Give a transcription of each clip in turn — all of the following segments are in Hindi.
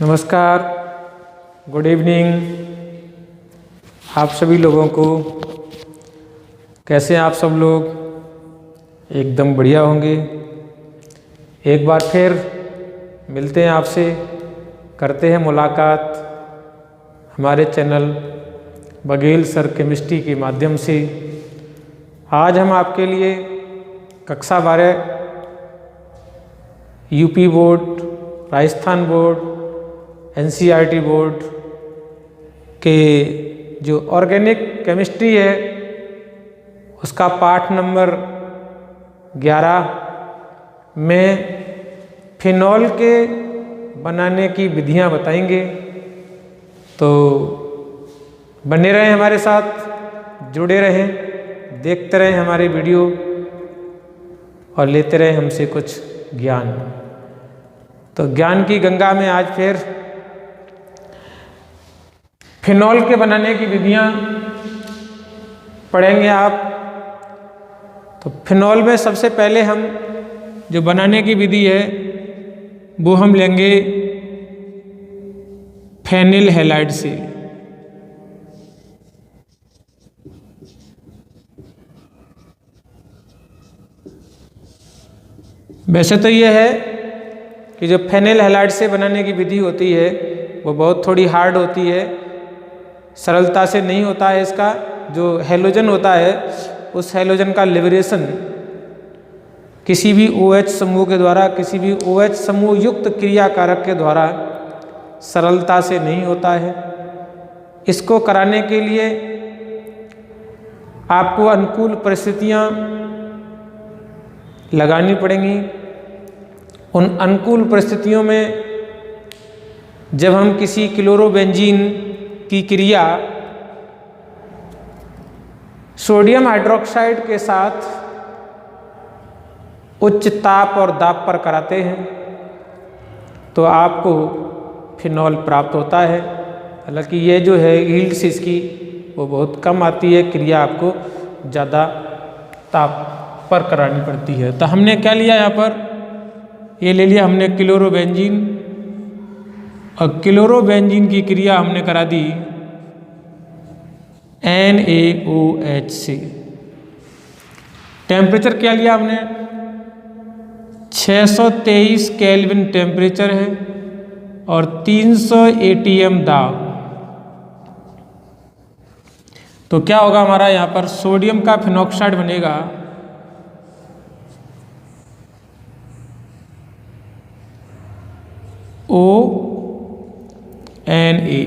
नमस्कार, गुड इवनिंग आप सभी लोगों को। कैसे हैं आप सब लोग? एकदम बढ़िया होंगे। एक बार फिर मिलते हैं आपसे, करते हैं मुलाकात हमारे चैनल बघेल सर केमिस्ट्री के माध्यम से। आज हम आपके लिए कक्षा 12 UP board, Rajasthan board, NCERT board के जो ऑर्गेनिक केमिस्ट्री है उसका पाठ नंबर 11 में फिनॉल के बनाने की विधियां बताएंगे। तो बने रहें हमारे साथ, जुड़े रहें, देखते रहें हमारे वीडियो और लेते रहें हमसे कुछ ज्ञान। तो ज्ञान की गंगा में आज फिर फिनॉल के बनाने की विधियां पढ़ेंगे आप। तो फिनॉल में सबसे पहले हम जो बनाने की विधि है वो हम लेंगे फेनिल हैलाइड से। वैसे तो ये है कि जो फेनिल हैलाइड से बनाने की विधि होती है वो बहुत थोड़ी हार्ड होती है, सरलता से नहीं होता है। इसका जो हैलोजन होता है उस हैलोजन का लिबरेशन किसी भी OH समूह के द्वारा, किसी भी OH समूह युक्त क्रियाकारक के द्वारा सरलता से नहीं होता है। इसको कराने के लिए आपको अनुकूल परिस्थितियां लगानी पड़ेंगी। उन अनुकूल परिस्थितियों में जब हम किसी क्लोरोबेंजीन की क्रिया सोडियम हाइड्रोक्साइड के साथ उच्च ताप और दाब पर कराते हैं तो आपको फिनॉल प्राप्त होता है। हालांकि ये जो है यील्ड्स इसकी वो बहुत कम आती है, क्रिया आपको ज़्यादा ताप पर करानी पड़ती है। तो हमने क्या लिया यहाँ पर, ये ले लिया हमने क्लोरोबेंजीन, और क्लोरोबेंजीन की क्रिया हमने करा दी NaOH से। टेम्परेचर क्या लिया हमने, 623 केल्विन टेम्परेचर है और 300 ATM दाब। तो क्या होगा हमारा यहाँ पर, सोडियम का फिनॉक्साइड बनेगा ONA।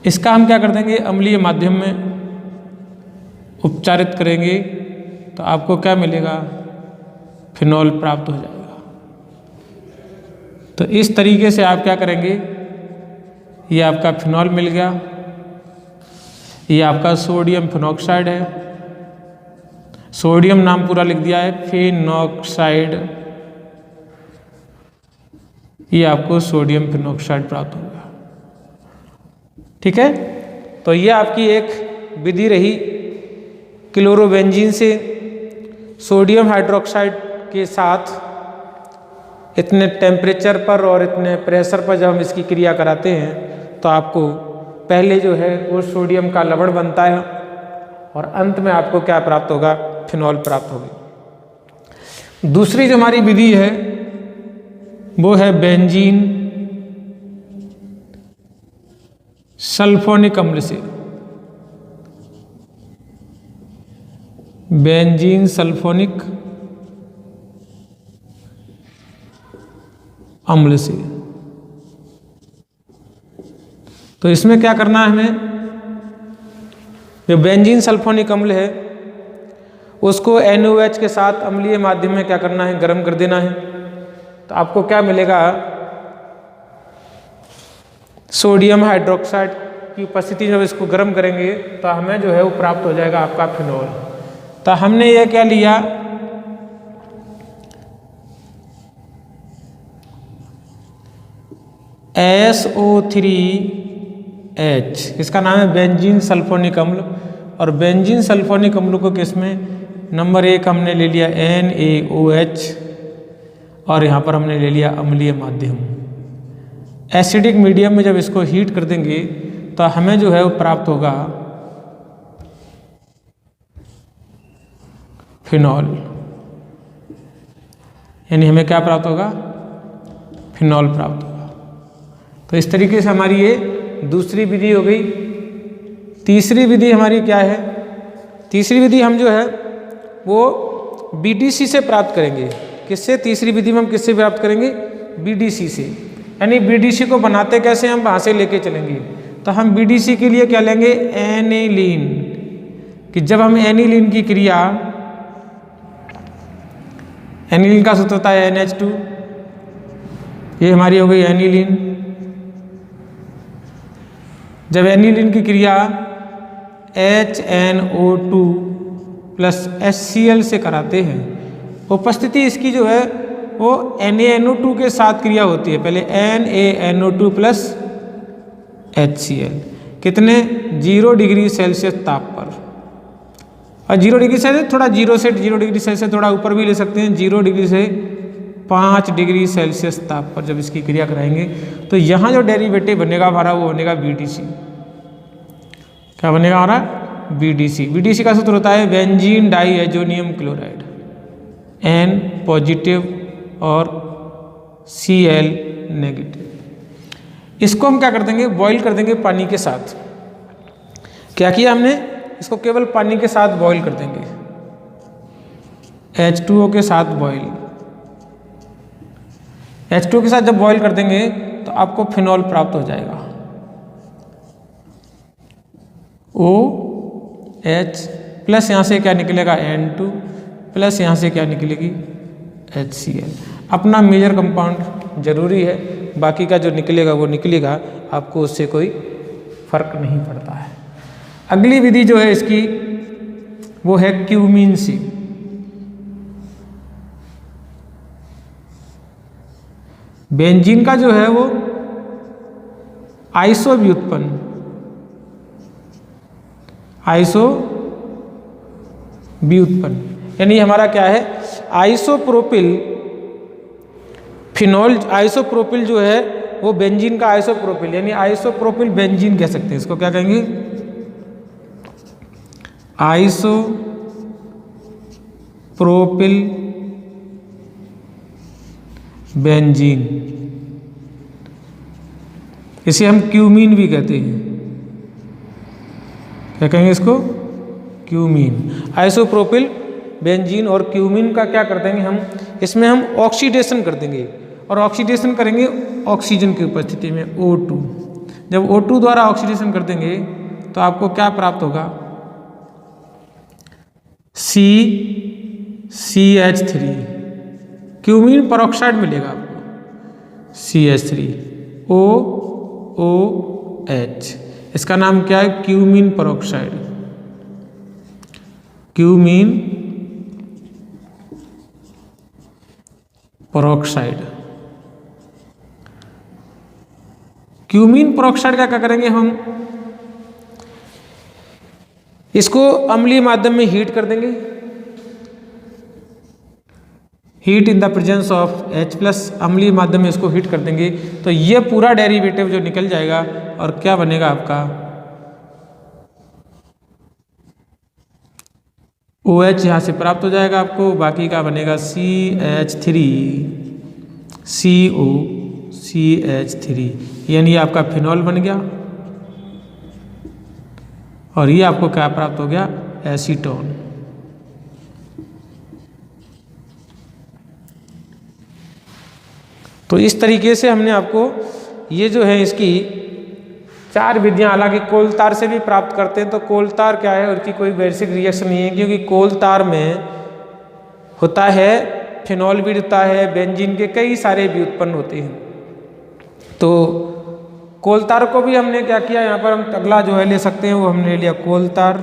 इसका हम क्या कर देंगे, अम्लीय माध्यम में उपचारित करेंगे तो आपको क्या मिलेगा, फिनॉल प्राप्त हो जाएगा। तो इस तरीके से आप क्या करेंगे, ये आपका फिनॉल मिल गया, ये आपका सोडियम फिनॉक्साइड है। सोडियम नाम पूरा लिख दिया है, फिनॉक्साइड, ये आपको सोडियम फिनॉक्साइड प्राप्त होगा। ठीक है, तो ये आपकी एक विधि रही क्लोरोबेंजीन से सोडियम हाइड्रोक्साइड के साथ इतने टेम्परेचर पर और इतने प्रेशर पर जब हम इसकी क्रिया कराते हैं तो आपको पहले जो है वो सोडियम का लवण बनता है और अंत में आपको क्या प्राप्त होगा, फिनॉल प्राप्त होगी। दूसरी जो हमारी विधि है वो है बेंजीन सल्फोनिक अम्ल से। बेंजीन सल्फोनिक अम्ल से। तो इसमें क्या करना है हमें, जो बेंजीन सल्फोनिक अम्ल है उसको NaOH के साथ अम्लीय माध्यम में क्या करना है, गर्म कर देना है। तो आपको क्या मिलेगा, सोडियम हाइड्रोक्साइड की उपस्थिति, जब इसको गर्म करेंगे तो हमें जो है वो प्राप्त हो जाएगा आपका फिनॉल। तो हमने ये क्या लिया, SO3H, इसका नाम है बेंजीन सल्फोनिक अम्ल। और बेंजीन सल्फोनिक अम्ल को किसमें, नंबर 1 हमने ले लिया NaOH और यहाँ पर हमने ले लिया अम्लीय माध्यम। एसिडिक मीडियम में जब इसको हीट कर देंगे तो हमें जो है वो प्राप्त होगा फिनॉल, यानी हमें क्या प्राप्त होगा? फिनॉल प्राप्त होगा। तो इस तरीके से हमारी ये दूसरी विधि हो गई। तीसरी विधि हमारी क्या है? तीसरी विधि हम जो है वो BDC से प्राप्त करेंगे। किससे? तीसरी विधि में हम किससे प्राप्त करेंगे? BDC से। यानी BDC को बनाते कैसे, हम वहाँ से लेके चलेंगे। तो हम BDC के लिए क्या लेंगे? एनिलीन। कि जब हम एनिलीन की क्रिया, एनिलीन का सूत्र होता है NH2, ये हमारी हो गई एनिलीन। जब एनिलीन की क्रिया HNO2 प्लस HCl से कराते हैं, उपस्थिति इसकी जो है वो NaNO2 के साथ क्रिया होती है। पहले NaNO2 प्लस HCl, कितने? 0 डिग्री सेल्सियस ताप पर। और 0 डिग्री सेल्सियस थोड़ा 0 से 0 डिग्री सेल्सियस थोड़ा ऊपर भी ले सकते हैं। 0 डिग्री से 5 डिग्री सेल्सियस ताप पर जब इसकी क्रिया कराएंगे तो यहाँ जो डेरिवेटिव बनेगा हमारा वो बनेगा BDC। क्या बनेगा हमारा? BDC। BDC का सूत्र होता है benzene diazonium chloride, N positive और Cl नेगेटिव। इसको हम क्या कर देंगे? बॉईल कर देंगे पानी के साथ। क्या किया हमने? इसको केवल पानी के साथ बॉईल कर देंगे, H2O के साथ बॉईल। H2O के साथ जब बॉईल कर देंगे तो आपको फिनॉल प्राप्त हो जाएगा। OH प्लस यहाँ से क्या निकलेगा? N2 प्लस यहाँ से क्या निकलेगी? HCl। अपना मेजर कंपाउंड जरूरी है, बाकी का जो निकलेगा वो निकलेगा, आपको उससे कोई फर्क नहीं पड़ता है। अगली विधि जो है इसकी वो है क्यूमीन सी। बेंजीन का जो है वो आइसो व्युत्पन्न, आइसो व्युत्पन्न यानी हमारा क्या है? Isopropyl phenol. आइसोप्रोपिल जो है वो बेंजीन का आइसोप्रोपिल, यानी आइसोप्रोपिल बेंजीन कह सकते हैं। इसको क्या कहेंगे? Isopropyl benzene. इसे हम क्यूमीन भी कहते हैं। क्या कहेंगे इसको? क्यूमीन। आइसोप्रोपिल बेंजीन और क्यूमीन का क्या कर देंगे हम? इसमें हम ऑक्सीडेशन कर देंगे, और ऑक्सीडेशन करेंगे ऑक्सीजन की उपस्थिति में O2। जब O2 द्वारा ऑक्सीडेशन कर देंगे तो आपको क्या प्राप्त होगा? CH3। क्यूमीन परऑक्साइड मिलेगा आपको, CH3 OOH। इसका नाम क्या है? Cumene peroxide. Cumene peroxide. Cumene peroxide का क्या करेंगे हम? इसको अम्लीय माध्यम में हीट कर देंगे। Heat in the presence of H+, अम्लीय माध्यम में इसको हीट कर देंगे तो ये पूरा डेरिवेटिव जो निकल जाएगा और क्या बनेगा आपका? OH यहाँ से प्राप्त हो जाएगा आपको, बाकी का बनेगा CH3CO CH3, यानी आपका फिनॉल बन गया। और ये आपको क्या प्राप्त हो गया? एसीटोन। तो इस तरीके से हमने आपको ये जो है इसकी 4 विधियां, हालांकि कोल तार से भी प्राप्त करते हैं। तो कोल तार क्या है? उसकी कोई बेसिक रिएक्शन नहीं है, क्योंकि कोल तार में होता है फिनॉल भी होता है, बेंजीन के कई सारे भी उत्पन्न होते हैं। तो कोल तार को भी हमने क्या किया? यहाँ पर हम अगला जो है ले सकते हैं, वो हमने ले लिया कोल तार।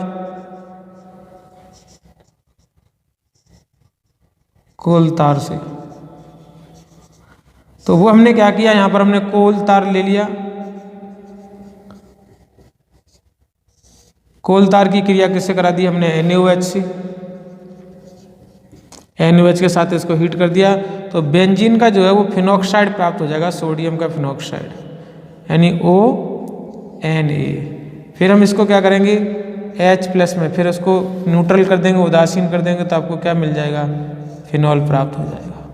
कोल तार से तो वो हमने क्या किया? यहाँ पर हमने कोल तार ले लिया। कोल तार की क्रिया किससे करा दी? हमने NaOH से। NaOH के साथ इसको हीट कर दिया तो बेंजीन का जो है वो फिनॉक्साइड प्राप्त हो जाएगा, सोडियम का फिनॉक्साइड। यानी ONA। फिर हम इसको क्या करेंगे H प्लस में, फिर उसको न्यूट्रल कर देंगे, उदासीन कर देंगे, तो आपको क्या मिल जाएगा, फिनॉल प्राप्त हो जाएगा।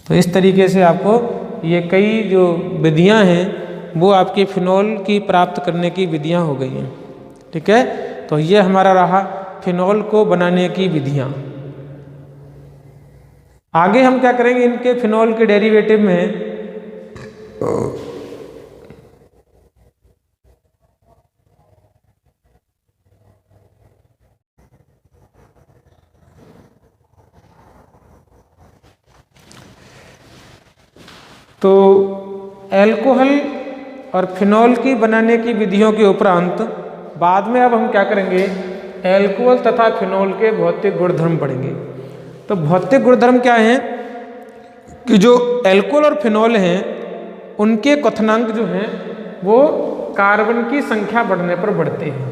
तो इस तरीके से आपको ये कई जो विधियां हैं वो आपके फिनॉल की प्राप्त करने की विधियां हो गई हैं। ठीक है, तो ये हमारा रहा फिनॉल को बनाने की विधियां। आगे हम क्या करेंगे, इनके फिनॉल के डेरिवेटिव में तो एल्कोहल और फिनॉल की बनाने की विधियों के उपरांत बाद में अब हम क्या करेंगे, एल्कोहल तथा फिनॉल के भौतिक गुणधर्म पढ़ेंगे। तो भौतिक गुणधर्म क्या हैं कि जो एल्कोहल और फिनॉल हैं उनके क्वथनांक जो हैं वो कार्बन की संख्या बढ़ने पर बढ़ते हैं।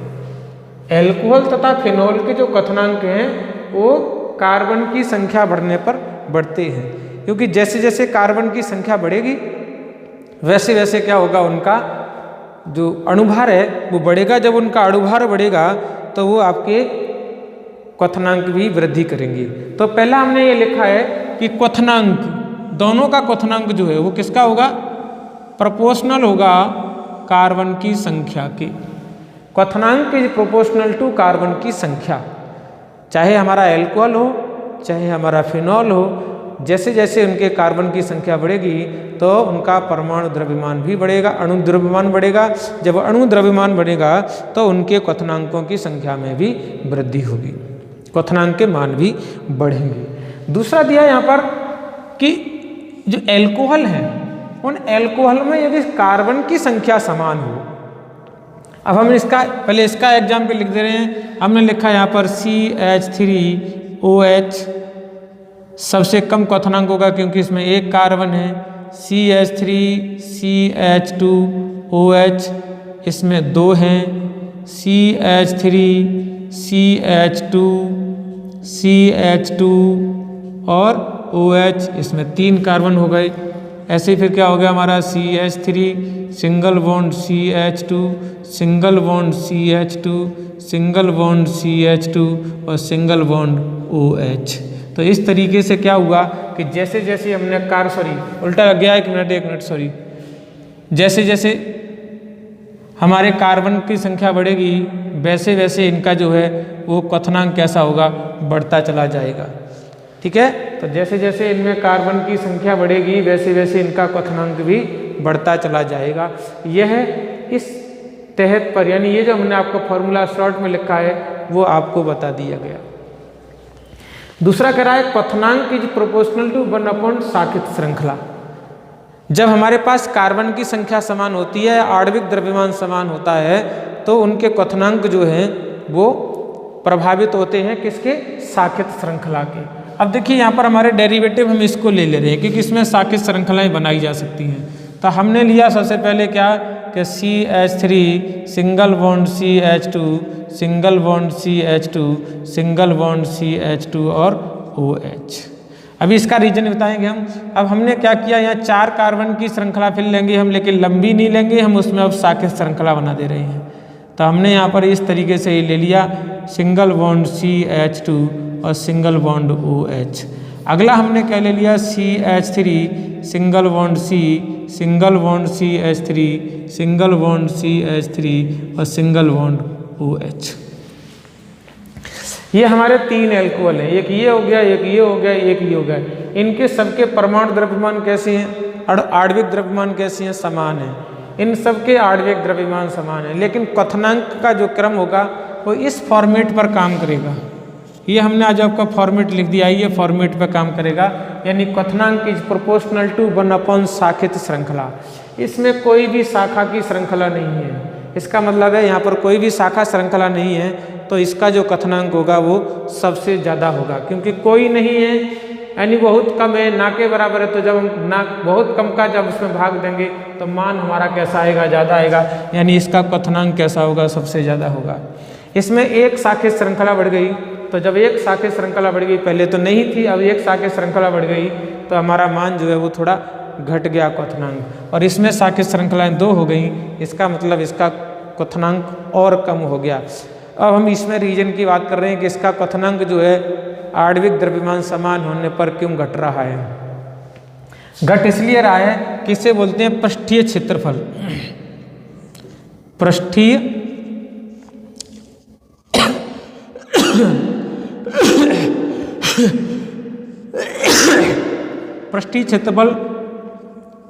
एल्कोहल तथा फिनॉल के जो क्वथनांक हैं वो कार्बन की संख्या बढ़ने पर बढ़ते हैं, क्योंकि जैसे जैसे कार्बन की संख्या बढ़ेगी वैसे वैसे क्या होगा, उनका जो अणुभार है वो बढ़ेगा। जब उनका अणुभार बढ़ेगा तो वो आपके क्वथनांक भी वृद्धि करेंगे। तो पहला हमने ये लिखा है कि क्वथनांक, दोनों का क्वथनांक जो है वो किसका होगा, प्रोपोर्शनल होगा कार्बन की संख्या के। क्वथनांक इज प्रोपोर्शनल टू कार्बन की संख्या। चाहे हमारा एल्कोहल हो चाहे हमारा फिनॉल हो, जैसे जैसे उनके कार्बन की संख्या बढ़ेगी तो उनका परमाणु द्रव्यमान भी बढ़ेगा, अणु द्रव्यमान बढ़ेगा। जब अणु द्रव्यमान बढ़ेगा तो उनके क्वथनांकों की संख्या में भी वृद्धि होगी, क्वथनांक के मान भी बढ़ेंगे। दूसरा दिया यहाँ पर कि जो एल्कोहल है उन एल्कोहल में यदि कार्बन की संख्या समान हो। अब हम इसका पहले इसका एग्जाम्पल लिख दे रहे हैं। हमने लिखा यहाँ पर CH3OH सबसे कम क्वथनांक होगा क्योंकि इसमें एक कार्बन है। CH3CH2OH इसमें 2 हैं। CH3CH2CH2 और OH इसमें 3 कार्बन हो गए। ऐसे ही फिर क्या हो गया हमारा CH3 single bond CH2 single bond CH2 single bond CH2 और सिंगल बॉन्ड OH। तो इस तरीके से क्या हुआ कि जैसे जैसे हमने उल्टा लग गया, एक मिनट सॉरी, जैसे जैसे हमारे कार्बन की संख्या बढ़ेगी वैसे वैसे इनका जो है वो क्वथनांक कैसा होगा, बढ़ता चला जाएगा। ठीक है, तो जैसे जैसे इनमें कार्बन की संख्या बढ़ेगी वैसे वैसे इनका क्वथनांक भी बढ़ता चला जाएगा। यह इस तहत पर, यानी ये जो हमने आपको फॉर्मूला शॉर्ट में लिखा है वो आपको बता दिया गया। दूसरा कह रहा है क्वथनांक इज प्रोपोर्शनल टू 1 साखित श्रृंखला। जब हमारे पास कार्बन की संख्या समान होती है, आणविक द्रव्यमान समान होता है, तो उनके क्वथनांक जो हैं वो प्रभावित होते हैं किसके, साखित श्रृंखला के। अब देखिए यहाँ पर हमारे डेरिवेटिव हम इसको ले रहे हैं क्योंकि इसमें साखित श्रृंखलाएं बनाई जा सकती हैं। तो हमने लिया सबसे पहले क्या कि CH3 single bond CH2 single bond CH2 single bond CH2 और OH। अभी इसका रीजन बताएंगे हम। अब हमने क्या किया, यहाँ 4 कार्बन की श्रृंखला फिर लेंगे हम, लेकिन लंबी नहीं लेंगे हम, उसमें अब साखित श्रृंखला बना दे रहे हैं। तो हमने यहाँ पर इस तरीके से ही ले लिया सिंगल बॉन्ड CH2 और सिंगल बॉन्ड OH। अगला हमने क्या ले लिया CH3 single bond C single bond CH3 single bond CH3 और सिंगल बॉन्ड OH। ये हमारे 3 एल्कोहल हैं, एक ये हो गया, एक ये हो गया, एक ये हो गया। इनके सबके परमाणु द्रव्यमान कैसे हैं, आणविक द्रव्यमान कैसे हैं, समान है। इन सबके आणविक द्रव्यमान समान है, लेकिन क्वथनांक का जो क्रम होगा वो इस फॉर्मेट पर काम करेगा। ये हमने आज आपका फॉर्मेट लिख दिया, ये फॉर्मेट पे काम करेगा, यानी क्वथनांक इज प्रोपोर्शनल टू 1 साखित श्रृंखला। इसमें कोई भी शाखा की श्रृंखला नहीं है। इसका मतलब है यहाँ पर कोई भी शाखा श्रृंखला नहीं है, तो इसका जो क्वथनांक होगा वो सबसे ज़्यादा होगा, क्योंकि कोई नहीं है यानी बहुत कम है, ना के बराबर है। तो जब हम ना बहुत कम का जब उसमें भाग देंगे तो मान हमारा कैसा आएगा, ज़्यादा आएगा, यानी इसका क्वथनांक कैसा होगा, सबसे ज़्यादा होगा। इसमें एक शाखित श्रृंखला बढ़ गई, तो जब एक शाखित श्रृंखला बढ़ गई, पहले तो नहीं थी, अब एक शाखित श्रृंखला बढ़ गई, तो हमारा मान जो है वो थोड़ा घट गया क्वथनांक। और इसमें साक्ष्य श्रृंखलाएं 2 हो गई, इसका मतलब इसका क्वथनांक और कम हो गया। अब हम इसमें रीजन की बात कर रहे हैं कि इसका क्वथनांक जो है आणविक द्रव्यमान समान होने पर क्यों घट रहा है। घट इसलिए रहा है कि इसे बोलते हैं पृष्ठीय क्षेत्रफल। पृष्ठीय पृष्ठीय क्षेत्रफल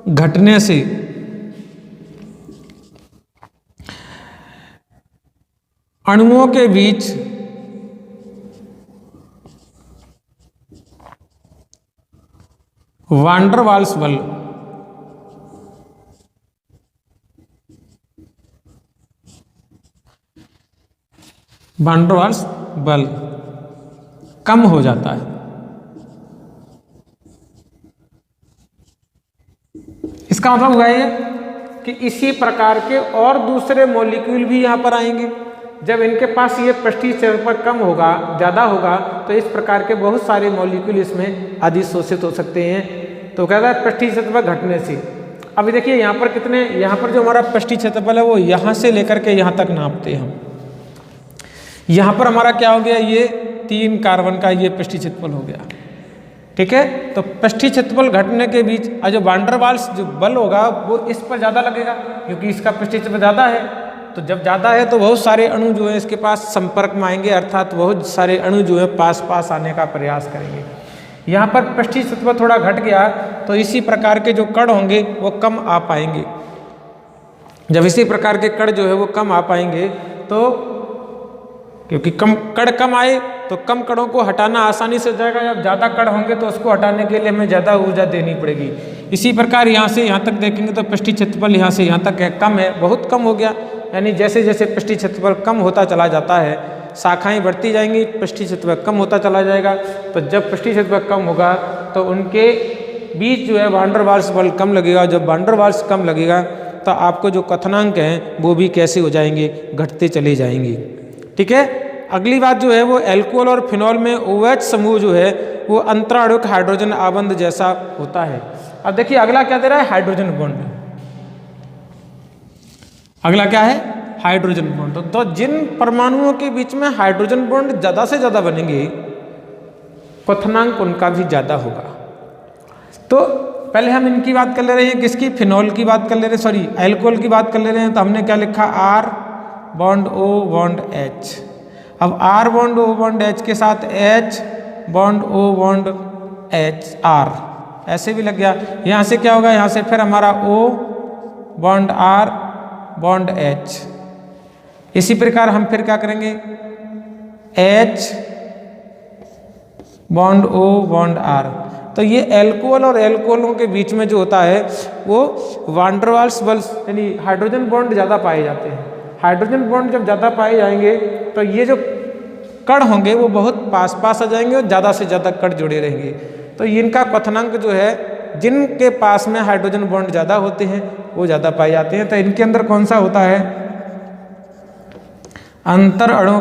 घटने से अणुओं के बीच वांडर वाल्स बल कम हो जाता है। इसका मतलब हुआ ये कि इसी प्रकार के और दूसरे मॉलिक्यूल भी यहाँ पर आएंगे। जब इनके पास ये पृष्ठीय क्षेत्रफल कम होगा, ज़्यादा होगा, तो इस प्रकार के बहुत सारे मॉलिक्यूल इसमें अधिशोषित हो सकते हैं। तो कहता है पृष्ठीय क्षेत्रफल घटने से। अभी देखिए यहाँ पर कितने, यहाँ पर जो हमारा पृष्ठीय क्षेत्रफल है वो यहाँ से लेकर के यहाँ तक नापते हैं हम। यहाँ पर हमारा क्या हो गया, ये 3 कार्बन का ये पृष्ठीय क्षेत्रफल हो गया। ठीक है, तो पृष्ठीय क्षेत्रफल घटने के बीच जो वांडर वाल्स जो बल होगा वो इस पर ज़्यादा लगेगा, क्योंकि इसका पृष्ठीय क्षेत्रफल ज़्यादा है। तो जब ज़्यादा है तो बहुत सारे अणु जो है इसके पास संपर्क में आएंगे, अर्थात बहुत सारे अणु जो है पास पास आने का प्रयास करेंगे। यहाँ पर पृष्ठीय क्षेत्रफल थोड़ा घट गया तो इसी प्रकार के जो कण होंगे वो कम आ पाएंगे। जब इसी प्रकार के कण जो है वो कम आ पाएंगे तो क्योंकि कण कम आए तो कम कणों को हटाना आसानी से हो जाएगा। जब ज़्यादा कण होंगे तो उसको हटाने के लिए हमें ज़्यादा ऊर्जा देनी पड़ेगी। इसी प्रकार यहाँ से यहाँ तक देखेंगे तो पृष्ठीय क्षेत्रफल यहाँ से यहाँ तक है, कम है, बहुत कम हो गया। यानी जैसे जैसे पृष्ठीय क्षेत्रफल कम होता चला जाता है, शाखाएं बढ़ती जाएंगी, पृष्ठीय क्षेत्रफल कम होता चला जाएगा। तो जब पृष्ठीय क्षेत्रफल कम होगा तो उनके बीच जो है वांडर वाल्स बल कम लगेगा। जब वांडर वाल्स कम लगेगा तो आपको जो क्वथनांक हैं वो भी कैसे हो जाएंगे, घटते चले जाएंगे। ठीक है, अगली बात जो है वो एल्कोहल और फिनॉल में OH समूह जो है वो अंतराणुक हाइड्रोजन आबंध जैसा होता है। अब देखिए अगला क्या दे रहा है, हाइड्रोजन बॉन्ड। अगला क्या है, हाइड्रोजन बॉन्ड। तो जिन परमाणुओं के बीच में हाइड्रोजन बॉन्ड ज़्यादा से ज़्यादा बनेंगे क्वथनांक उनका भी ज़्यादा होगा। तो पहले हम इनकी बात कर ले रहे हैं, किसकी, फिनॉल की बात कर ले रहे हैं, सॉरी एल्कोहल की बात कर ले रहे हैं। तो हमने क्या लिखा, R bond O bond H। अब R bond O bond H के साथ H bond O bond H R ऐसे भी लग गया। यहाँ से क्या होगा, यहाँ से फिर हमारा O bond R bond H। इसी प्रकार हम फिर क्या करेंगे, H bond O bond R। तो ये एल्कोहल और एल्कोहलों के बीच में जो होता है वो वांडर वाल्स बल यानी हाइड्रोजन बॉन्ड ज़्यादा पाए जाते हैं। हाइड्रोजन बॉन्ड जब ज़्यादा पाए जाएंगे तो ये जो कण होंगे वो बहुत पास पास आ जाएंगे और ज़्यादा से ज़्यादा कण जुड़े रहेंगे। तो इनका क्वथनांक जो है, जिनके पास में हाइड्रोजन बॉन्ड ज़्यादा होते हैं वो ज़्यादा पाए जाते हैं। तो इनके अंदर कौन सा होता है, अंतर अणु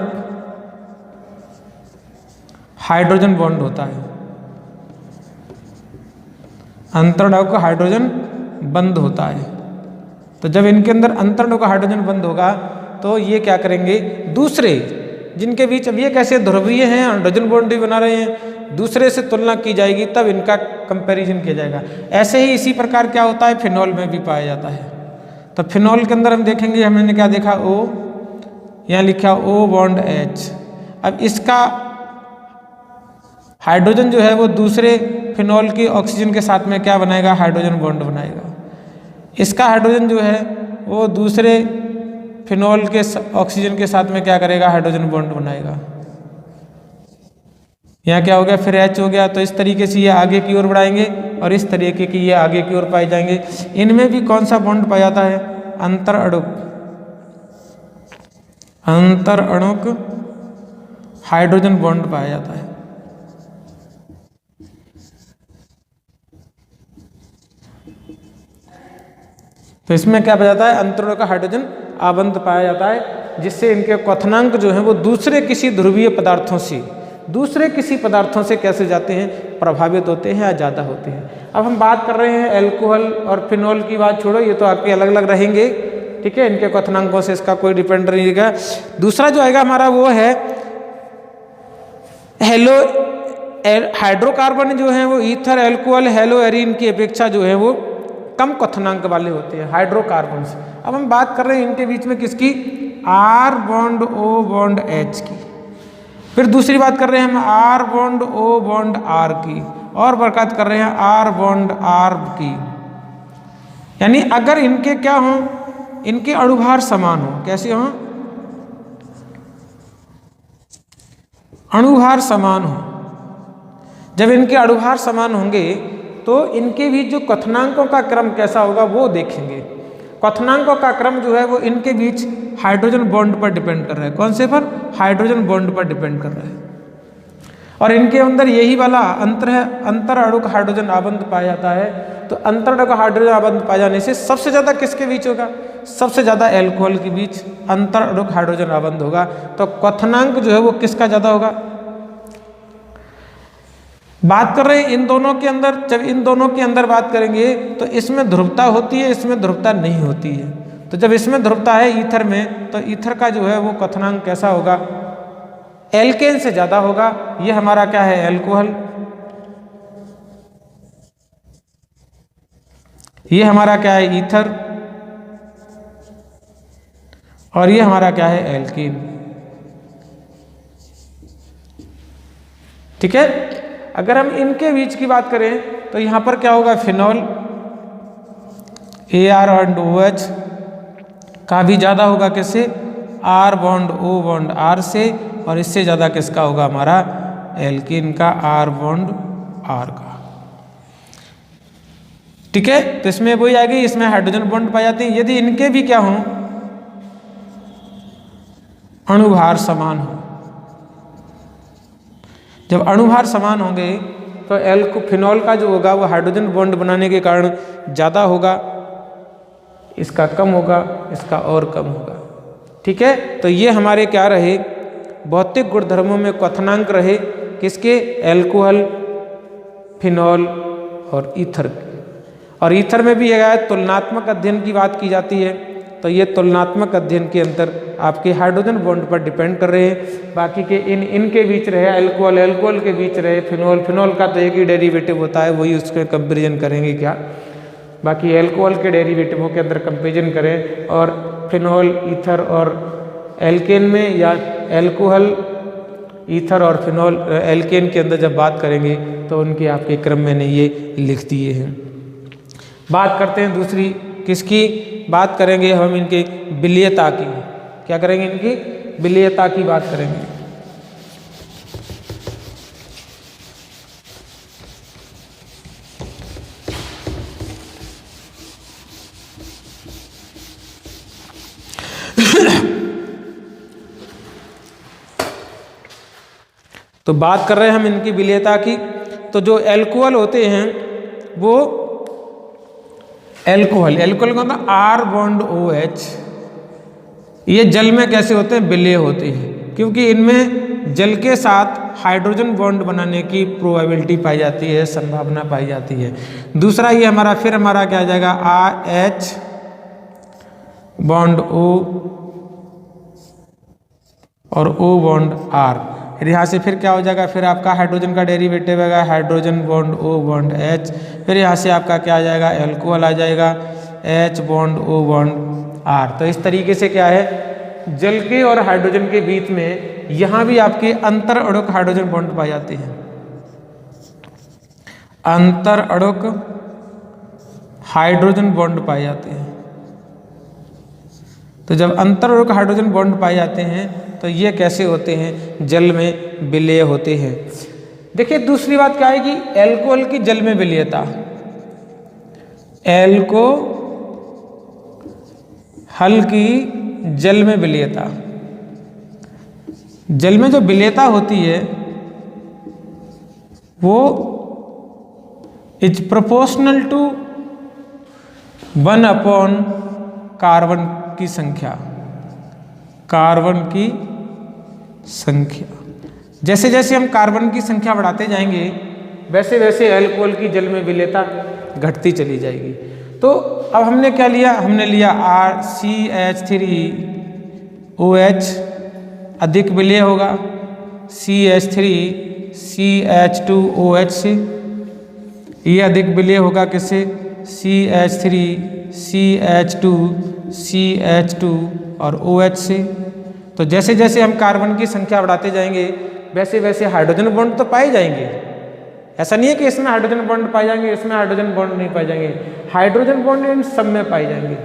हाइड्रोजन बॉन्ड होता है। अंतर अणु का हाइड्रोजन बंद होता है। तो जब इनके अंदर अंतर अणु का हाइड्रोजन बंद होगा तो ये क्या करेंगे, दूसरे जिनके बीच अब ये कैसे ध्रुवीय हैं, हाइड्रोजन बॉन्ड भी बना रहे हैं, दूसरे से तुलना की जाएगी तब इनका कंपैरिजन किया जाएगा। ऐसे ही इसी प्रकार क्या होता है, फिनॉल में भी पाया जाता है। तो फिनॉल के अंदर हम देखेंगे, हमने क्या देखा, O, यहाँ लिखा O बॉन्ड H। अब इसका हाइड्रोजन जो है वो दूसरे फिनॉल की ऑक्सीजन के साथ में क्या बनाएगा, हाइड्रोजन बॉन्ड बनाएगा। इसका हाइड्रोजन जो है वो दूसरे फिनॉल के ऑक्सीजन के साथ में क्या करेगा, हाइड्रोजन बॉन्ड बनाएगा। यहाँ क्या हो गया, फिर H हो गया। तो इस तरीके से ये आगे की ओर बढ़ाएंगे और इस तरीके की ये आगे की ओर पाए जाएंगे। इनमें भी कौन सा बॉन्ड पाया जाता है, अंतर अणुक हाइड्रोजन बॉन्ड पाया जाता है। तो इसमें क्या पाया जाता है, अंतरणों का हाइड्रोजन आबंध पाया जाता है, जिससे इनके क्वथनांक जो है वो दूसरे किसी ध्रुवीय पदार्थों से दूसरे किसी पदार्थों से कैसे जाते हैं, प्रभावित होते हैं या ज़्यादा होते हैं। अब हम बात कर रहे हैं एल्कोहल और फिनॉल की, बात छोड़ो, ये तो आपके अलग अलग रहेंगे, ठीक है, इनके क्वथनांकों से इसका कोई डिपेंड नहीं रहेगा। दूसरा जो आएगा हमारा वो है हाइड्रोकार्बन जो है वो ईथर, एल्कोहल, हेलो एरीन की अपेक्षा जो है वो कम क्वथनांक वाले होते हैं हाइड्रोकार्बन से। अब हम बात कर रहे हैं इनके बीच में किसकी, R bond O bond H की। फिर दूसरी बात कर रहे हैं हम R bond O bond R की, और बात कर रहे हैं R बॉन्ड R की। यानी अगर इनके क्या हो, इनके अणुभार समान हो, कैसे हो, अणुभार समान हो। जब इनके अणुभार समान होंगे तो इनके बीच जो क्वथनांकों का क्रम कैसा होगा वो देखेंगे। क्वथनांकों का क्रम जो है वो इनके बीच हाइड्रोजन बॉन्ड पर डिपेंड कर रहा है। कौन से पर, हाइड्रोजन बॉन्ड पर डिपेंड कर रहा है। और इनके अंदर यही वाला अंतर है, अंतर अणुक हाइड्रोजन आबंध पाया जाता है। तो अंतर अणुक हाइड्रोजन आबंध पाए जाने से सबसे ज़्यादा किसके बीच होगा, सबसे ज़्यादा एल्कोहल के बीच अंतर अणुक हाइड्रोजन आबंध होगा। तो क्वथनांक जो है वो किसका ज़्यादा होगा। बात कर रहे हैं इन दोनों के अंदर, जब इन दोनों के अंदर बात करेंगे तो इसमें ध्रुवता होती है, इसमें ध्रुवता नहीं होती है। तो जब इसमें ध्रुवता है ईथर में, तो ईथर का जो है वो क्वथनांक कैसा होगा, एल्केन से ज़्यादा होगा। ये हमारा क्या है, एल्कोहल, ये हमारा क्या है, ईथर, और ये हमारा क्या है, एल्कीन। ठीक है। अगर हम इनके बीच की बात करें तो यहां पर क्या होगा, फिनॉल AR और OH का भी ज़्यादा होगा किससे, R bond O bond R से, और इससे ज़्यादा किसका होगा, हमारा एल्कीन का, R बॉन्ड R का। ठीक है। तो इसमें वही आ गई, इसमें हाइड्रोजन बॉन्ड पाए जाते हैं यदि इनके भी क्या हों, अणुभार समान हो। जब अणुभार समान होंगे तो फिनॉल का जो होगा वो हाइड्रोजन बॉन्ड बनाने के कारण ज़्यादा होगा, इसका कम होगा, इसका और कम होगा। ठीक है। तो ये हमारे क्या रहे, भौतिक गुणधर्मों में क्वथनांक रहे किसके, एल्कोहल, फिनॉल और ईथर। और ईथर में भी है तुलनात्मक अध्ययन की बात की जाती है। तो ये तुलनात्मक अध्ययन के अंतर आपके हाइड्रोजन बॉन्ड पर डिपेंड कर रहे हैं। बाकी के इनके बीच रहे एल्कोहल के बीच रहे फिनॉल का तो एक ही डेरिवेटिव होता है, वही उसके कंपेरिजन करेंगे क्या। बाकी एल्कोहल के डेरिवेटिवों के अंदर कंपेरिजन करें, और फिनॉल, ईथर और एल्केन में, या एल्कोहल, ईथर और फिनॉल एल्केन के अंदर जब बात करेंगे तो उनके आपके क्रम मैंने ये लिख दिए हैं। बात करते हैं दूसरी किसकी, बात करेंगे हम इनके विलेयता की। क्या करेंगे, इनकी विलेयता की बात करेंगे। तो बात कर रहे हैं हम इनकी विलेयता की। तो जो एल्कोहल होते हैं वो एल्कोहल का ना R बॉन्ड OH, ये जल में कैसे होते हैं, विलेय होते हैं, क्योंकि इनमें जल के साथ हाइड्रोजन बॉन्ड बनाने की प्रोबेबिलिटी पाई जाती है, संभावना पाई जाती है। दूसरा ये हमारा फिर हमारा क्या आ जाएगा, H बॉन्ड O और O बॉन्ड R। फिर यहाँ से फिर क्या हो जाएगा, फिर आपका हाइड्रोजन का डेरिवेटिव आएगा, hydrogen bond O bond H। फिर यहाँ से आपका क्या आ जाएगा, एल्कोहल आ जाएगा, H bond O bond R। तो इस तरीके से क्या है, जल के और हाइड्रोजन के बीच में यहाँ भी आपके अंतर अणुक हाइड्रोजन बॉन्ड पाए जाते हैं। अंतर अणुक हाइड्रोजन बॉन्ड पाए जाते हैं। तो जब अंतर अणुक हाइड्रोजन बॉन्ड पाए जाते हैं तो ये कैसे होते हैं, जल में विलेय होते हैं। देखिए दूसरी बात क्या है कि एल्कोहल की जल में विलेयता, एल्कोहल की जल में विलेयता, जल में जो विलेयता होती है वो इज प्रोपोर्शनल टू 1 कार्बन की संख्या, कार्बन की संख्या। जैसे जैसे हम कार्बन की संख्या बढ़ाते जाएंगे वैसे वैसे अल्कोहल की जल में विलेयता घटती चली जाएगी। तो अब हमने क्या लिया, हमने लिया CH3OH अधिक विलेय होगा CH3CH2OH से, ये अधिक विलेय होगा किससे, CH3CH2CH2 और OH से। तो जैसे जैसे हम कार्बन की संख्या बढ़ाते जाएंगे वैसे वैसे हाइड्रोजन बॉन्ड तो पाए जाएंगे। ऐसा नहीं है कि इसमें हाइड्रोजन बॉन्ड पाए जाएंगे इसमें हाइड्रोजन बॉन्ड नहीं पाए जाएंगे, हाइड्रोजन बॉन्ड इन सब में पाए जाएंगे।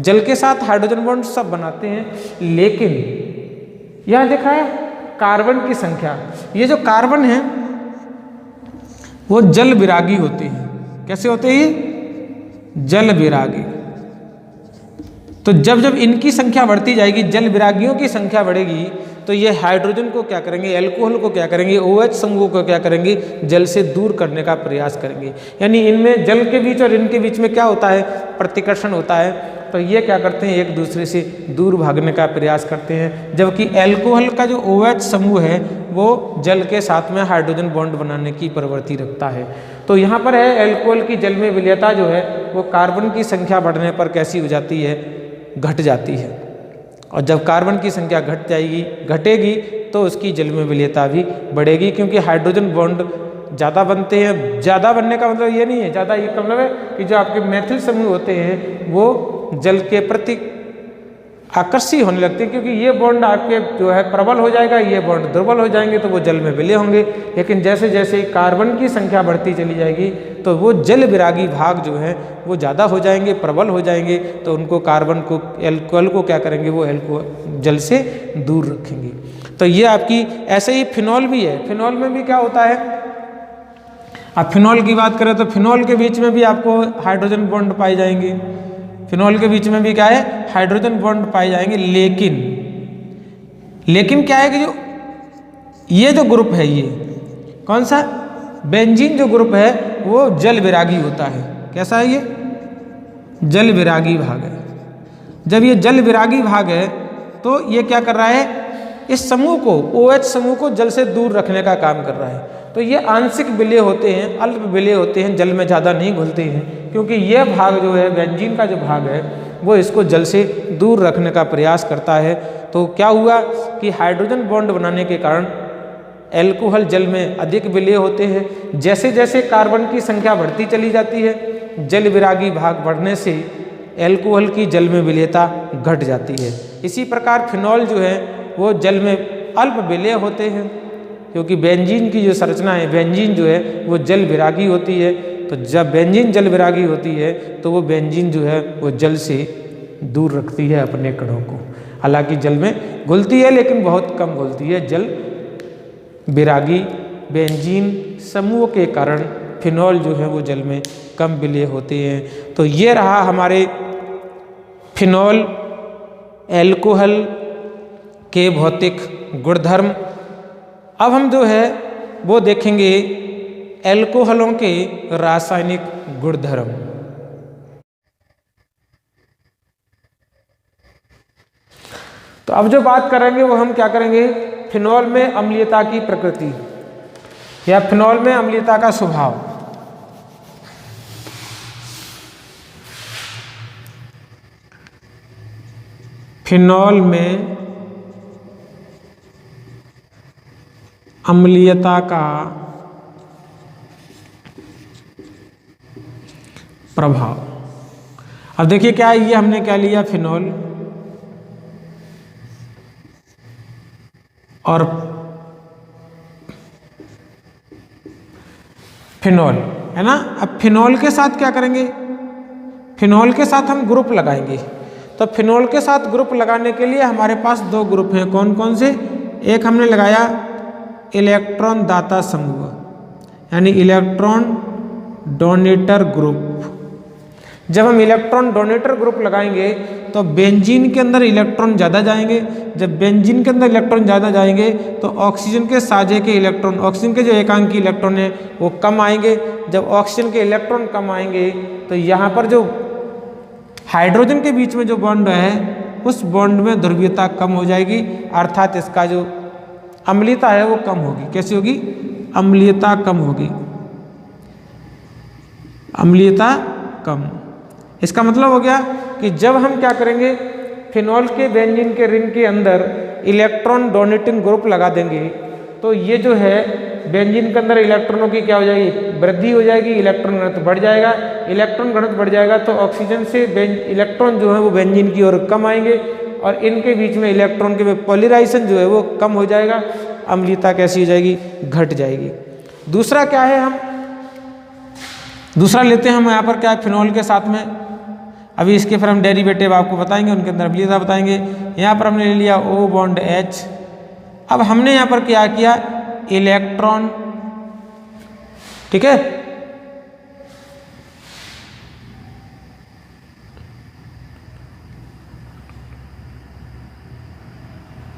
जल के साथ हाइड्रोजन बॉन्ड सब बनाते हैं, लेकिन यह देखा है कार्बन की संख्या, ये जो कार्बन है वो जल विरागी होते हैं। कैसे होते हैं, जल विरागी। तो जब जब इनकी संख्या बढ़ती जाएगी, जल विरागियों की संख्या बढ़ेगी, तो ये हाइड्रोजन को क्या करेंगे, अल्कोहल को क्या करेंगे, OH समूह को क्या करेंगे, जल से दूर करने का प्रयास करेंगे। यानी इनमें जल के बीच और इनके बीच में क्या होता है, प्रतिकर्षण होता है। तो ये क्या करते हैं, एक दूसरे से दूर भागने का प्रयास करते हैं। जबकि अल्कोहल का जो OH समूह है वो जल के साथ में हाइड्रोजन बॉन्ड बनाने की प्रवृत्ति रखता है। तो यहाँ पर है अल्कोहल की जल में विलेयता जो है वो कार्बन की संख्या बढ़ने पर कैसी हो जाती है, घट जाती है। और जब कार्बन की संख्या घटेगी तो उसकी जल में विलेयता भी बढ़ेगी, क्योंकि हाइड्रोजन बॉन्ड ज़्यादा बनते हैं। ज़्यादा बनने का मतलब ये नहीं है, ज़्यादा ये मतलब है कि जो आपके मैथिल समूह होते हैं वो जल के प्रति आकर्षित होने लगते हैं, क्योंकि ये बॉन्ड आपके जो है प्रबल हो जाएगा, ये बॉन्ड दुर्बल हो जाएंगे तो वो जल में विलय होंगे। लेकिन जैसे जैसे कार्बन की संख्या बढ़ती चली जाएगी तो वो जल विरागी भाग जो है वो ज़्यादा हो जाएंगे, प्रबल हो जाएंगे। तो उनको कार्बन को, अल्कोहल को क्या करेंगे, वो अल्कोहल जल से दूर रखेंगे। तो ये आपकी ऐसे ही फिनॉल भी है। फिनॉल में भी क्या होता है, अब फिनॉल की बात करें तो फिनॉल के बीच में भी आपको हाइड्रोजन बॉन्ड पाए जाएंगे। फिनॉल के बीच में भी क्या है, हाइड्रोजन बॉन्ड पाए जाएंगे। लेकिन क्या है कि जो ये जो ग्रुप है, ये कौन सा, बेंजीन जो ग्रुप है वो जल विरागी होता है। कैसा है, ये जल विरागी भाग है। जब ये जल विरागी भाग है तो ये क्या कर रहा है, इस समूह को, OH समूह को जल से दूर रखने का काम कर रहा है। तो ये आंशिक विलय होते हैं, अल्प विलय होते हैं, जल में ज़्यादा नहीं घुलते हैं, क्योंकि यह भाग जो है, बेंजीन का जो भाग है वो इसको जल से दूर रखने का प्रयास करता है। तो क्या हुआ कि हाइड्रोजन बॉन्ड बनाने के कारण अल्कोहल जल में अधिक विलय होते हैं। जैसे जैसे कार्बन की संख्या बढ़ती चली जाती है, जल विरागी भाग बढ़ने से अल्कोहल की जल में विलयता घट जाती है। इसी प्रकार फिनॉल जो है वो जल में अल्प विलय होते हैं, क्योंकि बेंजीन की जो संरचना है, बेंजीन जो है वो जल विरागी होती है। तो जब बेंजीन जल विरागी होती है तो वो बेंजीन जो है वो जल से दूर रखती है अपने कणों को। हालांकि जल में घुलती है लेकिन बहुत कम घुलती है। जल विरागी बेंजीन समूह के कारण फिनॉल जो है वो जल में कम विलय होते हैं। तो ये रहा हमारे फिनॉल अल्कोहल के भौतिक गुणधर्म। अब हम जो है वो देखेंगे अल्कोहलों के रासायनिक गुणधर्म। तो अब जो बात करेंगे वो हम क्या करेंगे, फिनॉल में अम्लीयता की प्रकृति या फिनॉल में अम्लीयता का स्वभाव। फिनॉल में अम्लीयता का प्रभाव। अब देखिए क्या है, ये हमने क्या लिया, फिनॉल और फिनॉल है ना। अब फिनॉल के साथ क्या करेंगे, फिनॉल के साथ हम ग्रुप लगाएंगे। तो फिनॉल के साथ ग्रुप लगाने के लिए हमारे पास दो ग्रुप हैं। कौन कौन से, एक हमने लगाया इलेक्ट्रॉन दाता समूह, यानी इलेक्ट्रॉन डोनेटर ग्रुप। जब हम इलेक्ट्रॉन डोनेटर ग्रुप लगाएंगे तो बेंजीन के अंदर इलेक्ट्रॉन ज़्यादा जाएंगे। जब बेंजीन के अंदर इलेक्ट्रॉन ज़्यादा जाएंगे तो ऑक्सीजन के साझे के इलेक्ट्रॉन, ऑक्सीजन के जो एकांकी इलेक्ट्रॉन है वो कम आएंगे। जब ऑक्सीजन के इलेक्ट्रॉन कम आएंगे तो यहाँ पर जो हाइड्रोजन के बीच में जो बॉन्ड है उस बॉन्ड में ध्रुवीयता कम हो जाएगी, अर्थात इसका जो अम्लीयता है वो कम होगी। कैसी होगी? अम्लीयता कम होगी, अम्लीयता कम। इसका मतलब हो गया कि जब हम क्या करेंगे, फिनॉल के बेंजीन के रिंग के अंदर इलेक्ट्रॉन डोनेटिंग ग्रुप लगा देंगे तो ये जो है बेंजीन के अंदर इलेक्ट्रॉनों की क्या हो जाएगी? वृद्धि हो जाएगी, इलेक्ट्रॉन घनत्व बढ़ जाएगा। इलेक्ट्रॉन घनत्व बढ़ जाएगा तो ऑक्सीजन से इलेक्ट्रॉन जो है वो बेंजीन की ओर कम आएंगे और इनके बीच में इलेक्ट्रॉन के पोलराइजेशन जो है वो कम हो जाएगा। अम्लीयता कैसी हो जाएगी? घट जाएगी। दूसरा क्या है, हम दूसरा लेते हैं हम यहाँ पर क्या है, फिनॉल के साथ में। अभी इसके फिर हम डेरिवेटिव आपको बताएंगे, उनके अंदर अम्लीयता बताएंगे। यहाँ पर हमने ले लिया O बॉन्ड H। अब हमने यहाँ पर क्या किया, इलेक्ट्रॉन, ठीक है,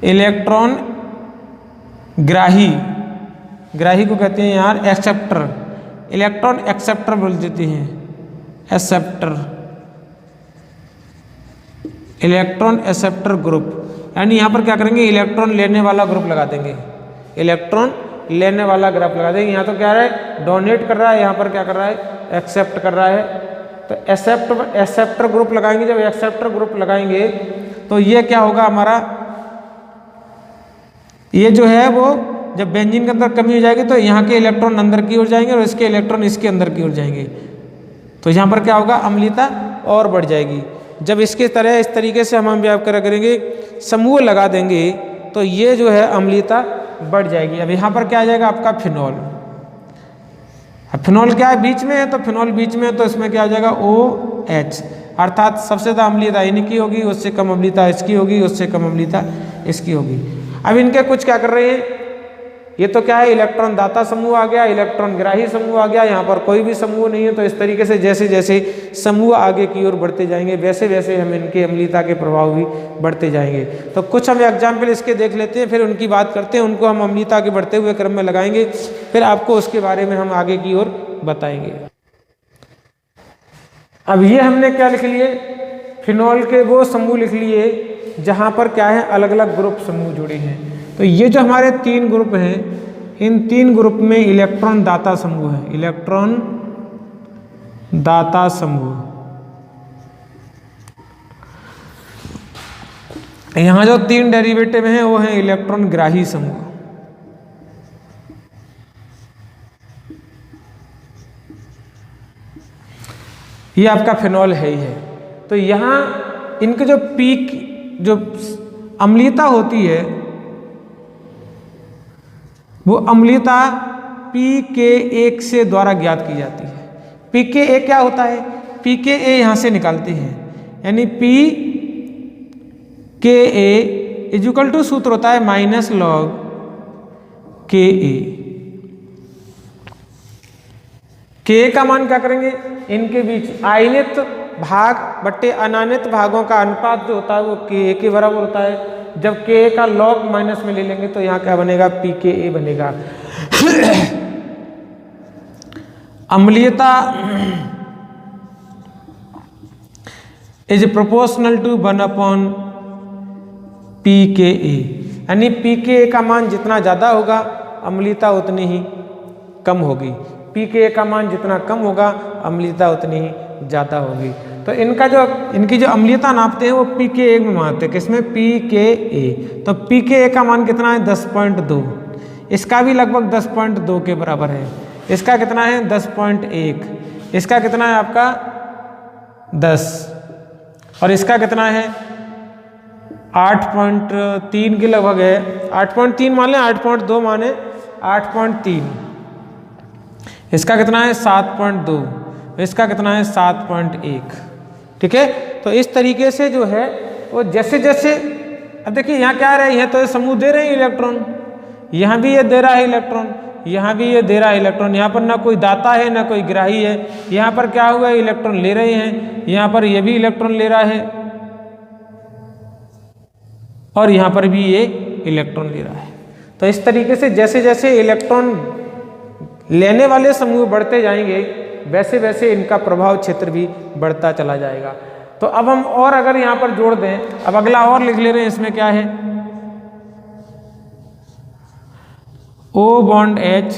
इलेक्ट्रॉन ग्राही, ग्राही को कहते हैं यार एक्सेप्टर, इलेक्ट्रॉन एक्सेप्टर बोल देते हैं, एक्सेप्टर, इलेक्ट्रॉन एक्सेप्टर ग्रुप। यानी यहाँ पर क्या करेंगे, इलेक्ट्रॉन लेने वाला ग्रुप लगा देंगे, इलेक्ट्रॉन लेने वाला ग्रुप लगा देंगे। यहाँ तो क्या है, डोनेट कर रहा है, यहाँ पर क्या कर रहा है, एक्सेप्ट कर रहा है। तो एक्सेप्टर ग्रुप लगाएंगे। जब एक्सेप्टर ग्रुप लगाएंगे तो ये क्या होगा हमारा, ये जो है वो जब बेंजीन के अंदर कमी हो जाएगी तो यहाँ के इलेक्ट्रॉन अंदर की ओर जाएंगे और इसके इलेक्ट्रॉन इसके अंदर की ओर जाएंगे। तो यहाँ पर क्या होगा, अम्लीयता और बढ़ जाएगी। जब इसके तरह इस तरीके से हम क्या करेंगे, समूह लगा देंगे तो ये जो है अम्लीयता बढ़ जाएगी। अब यहाँ पर क्या आ जाएगा आपका फिनॉल। अब फिनॉल क्या है, बीच में है, तो फिनॉल बीच में है तो इसमें क्या आ जाएगा OH, अर्थात सबसे ज़्यादा अम्लीयता इनकी होगी, उससे कम अम्लीयता इसकी होगी, उससे कम अम्लीयता इसकी होगी। अब इनके कुछ क्या कर रहे हैं, ये तो क्या है, इलेक्ट्रॉन दाता समूह आ गया, इलेक्ट्रॉन ग्राही समूह आ गया, यहाँ पर कोई भी समूह नहीं है। तो इस तरीके से जैसे जैसे समूह आगे की ओर बढ़ते जाएंगे वैसे वैसे हम इनके अम्लीयता के प्रभाव भी बढ़ते जाएंगे। तो कुछ हम एग्जाम्पल इसके देख लेते हैं, फिर उनकी बात करते हैं, उनको हम अम्लीयता के बढ़ते हुए क्रम में लगाएंगे, फिर आपको उसके बारे में हम आगे की ओर बताएंगे। अब ये हमने क्या लिख लिए, फिनॉल के वो समूह लिख लिए जहाँ पर क्या है, अलग अलग ग्रुप समूह जुड़े हैं। तो ये जो हमारे 3 ग्रुप हैं, इन 3 ग्रुप में इलेक्ट्रॉन दाता समूह है, इलेक्ट्रॉन दाता समूह। यहाँ जो 3 डेरिवेटिव हैं वो हैं इलेक्ट्रॉन ग्राही समूह। ये आपका फिनॉल है ही है। तो यहाँ इनके जो पीक जो अम्लीयता होती है वो अम्लीयता pK1 से द्वारा ज्ञात की जाती है। pKa क्या होता है, pKa यहाँ से निकालते हैं, यानी pKa इक्वल टू सूत्र होता है -log Ka। Ka का मान क्या करेंगे, इनके बीच आयनित भाग बट्टे अनायनित भागों का अनुपात जो होता है वो Ka के बराबर होता है। जब Ka का log माइनस में ले लेंगे तो यहाँ क्या बनेगा, pKa बनेगा। अम्लीयता इज प्रोपोर्शनल टू 1/pKa, यानी pKa का मान जितना ज़्यादा होगा अम्लीयता उतनी ही कम होगी, pKa का मान जितना कम होगा अम्लीयता उतनी ही ज़्यादा होगी। तो इनकी जो अम्लीयता नापते हैं वो pKa में मापते हैं, किसमें, pKa। तो pKa का मान कितना है, 10.2, इसका भी लगभग 10.2 के बराबर है। इसका कितना है, 10.1, इसका कितना है आपका 10, और इसका कितना है 8.3 के लगभग है, 8.3 मान लें, 8.2 माने 8.3, इसका कितना है 7.2, इसका कितना है 7.1। ठीक है, तो इस तरीके से जो है वो जैसे जैसे, अब देखिए यहाँ क्या रहा है, यह तो ये समूह दे रहे हैं इलेक्ट्रॉन, यहाँ भी ये दे रहा है इलेक्ट्रॉन, यहाँ भी ये दे रहा है इलेक्ट्रॉन, यहाँ पर ना कोई दाता है ना कोई ग्राही है। यहाँ पर क्या हुआ, इलेक्ट्रॉन ले रहे हैं, यहाँ पर ये भी इलेक्ट्रॉन ले रहा है और यहाँ पर भी ये इलेक्ट्रॉन ले रहा है। तो इस तरीके से जैसे जैसे इलेक्ट्रॉन लेने वाले समूह बढ़ते जाएंगे वैसे वैसे इनका प्रभाव क्षेत्र भी बढ़ता चला जाएगा। तो अब हम और अगर यहाँ पर जोड़ दें, अब अगला और लिख ले रहे हैं, इसमें क्या है, O बॉन्ड H,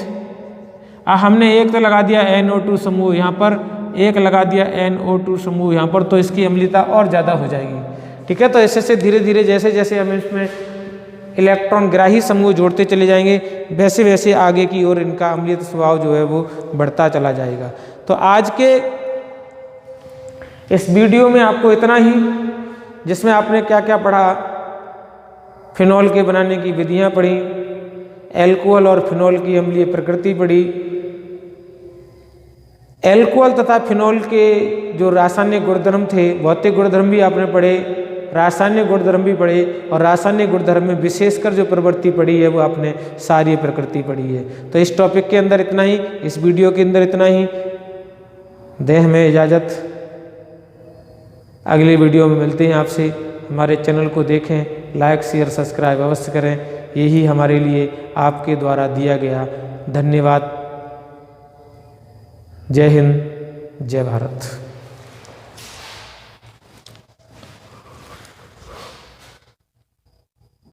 हमने एक तो लगा दिया NO2 समूह यहाँ पर, एक लगा दिया NO2 समूह यहाँ पर, तो इसकी अम्लीयता और ज़्यादा हो जाएगी। ठीक है, तो ऐसे से धीरे धीरे जैसे जैसे हम इसमें इलेक्ट्रॉन ग्राही समूह जोड़ते चले जाएंगे वैसे वैसे आगे की ओर इनका अम्लीय स्वभाव जो है वो बढ़ता चला जाएगा। तो आज के इस वीडियो में आपको इतना ही, जिसमें आपने क्या क्या पढ़ा, फिनॉल के बनाने की विधियाँ पढ़ी, एल्कोहल और फिनॉल की अम्लीय प्रकृति पढ़ी, एल्कोहल तथा फिनॉल के जो रासायनिक गुणधर्म थे, भौतिक गुणधर्म भी आपने पढ़े, रासायनिक गुणधर्म भी पढ़े, और रासायनिक गुणधर्म में विशेषकर जो प्रवृत्ति पढ़ी है वो आपने सारी प्रकृति पढ़ी है। तो इस टॉपिक के अंदर इतना ही, इस वीडियो के अंदर इतना ही। दें हमें इजाज़त, अगली वीडियो में मिलते हैं आपसे। हमारे चैनल को देखें, लाइक शेयर सब्सक्राइब अवश्य करें, यही हमारे लिए आपके द्वारा दिया गया धन्यवाद। जय हिंद, जय भारत।